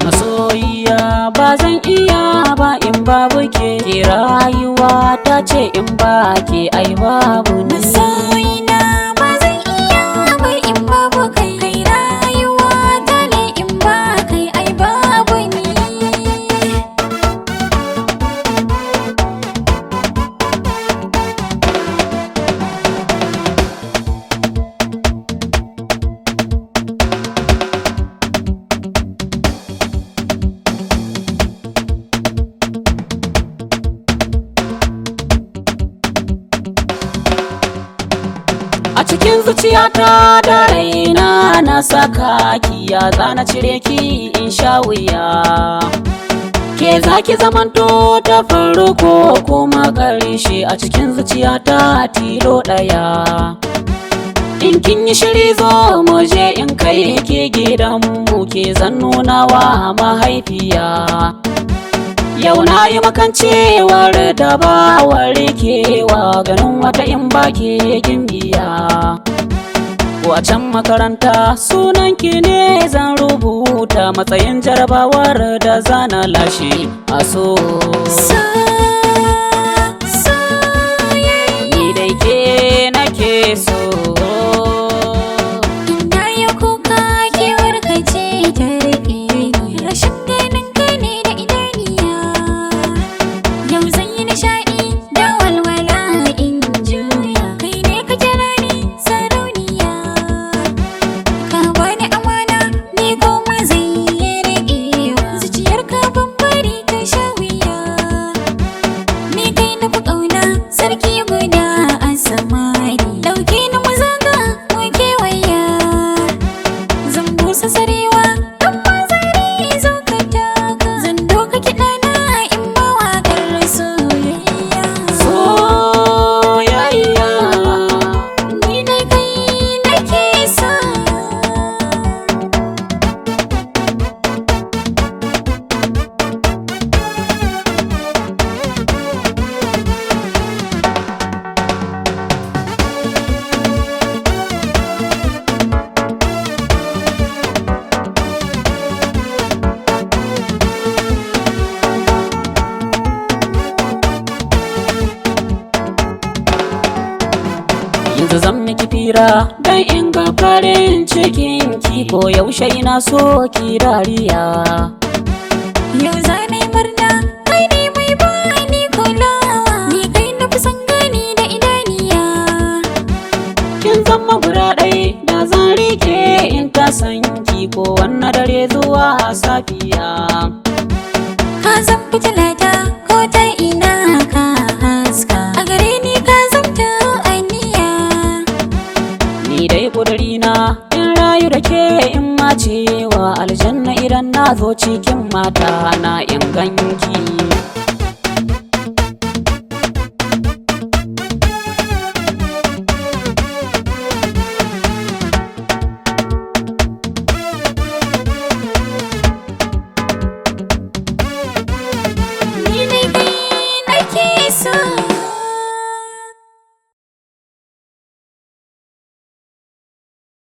Masoyiya ba zan iya ba in babu ke rayuwa ta ce in ba ke ai babu ni. Masoyina ba zan iya ba in babu kai rayuwa ta ne in ba kai ai babu ni. A cikin zuciyata da raina na saka ki, ya na cire ki in sha wuya. Ke zaki zamanto ta farko kuma ƙarshe a cikin zuciyata tilo ɗaya. In kin yi shiri zo mu je in kai ke gidanmu, ke zan nuna wa mahaifiya. Yau na yi makancewar da ba warkewa, ganin wata in ba ke gimbiya. Ko a can makaranta sunan ki ne zan rubuta, matsayin jarabawar da zana lashe a so. Ni dai ke nake so. Sarki guda a samari, dauke ni mu zaga mu kewaya. Zan busa sarewa dan mazari zo ka taka, zan doka kiɗa na in ba waƙar soyayya. Soyayya Ni dai kai nake so. yanzu zan miki fira dan in ga farin cikin ki, ko yaushe ina so ki dariya. Yau zane murna kai ne mai bani kulawa, ni kai na fi son gani da idaniya. Kin zama guda ɗai da zan rike in ta san ki, ko wannan dare zuwa safiya. Ka zan fitilata ko ta ina ka haska, a gare ni ka zamta aniya. Ni dai ƙudurina in rayu da ke in macewa aljanna idan na zo cikin mata na in ganki. Ni dai kai nake so.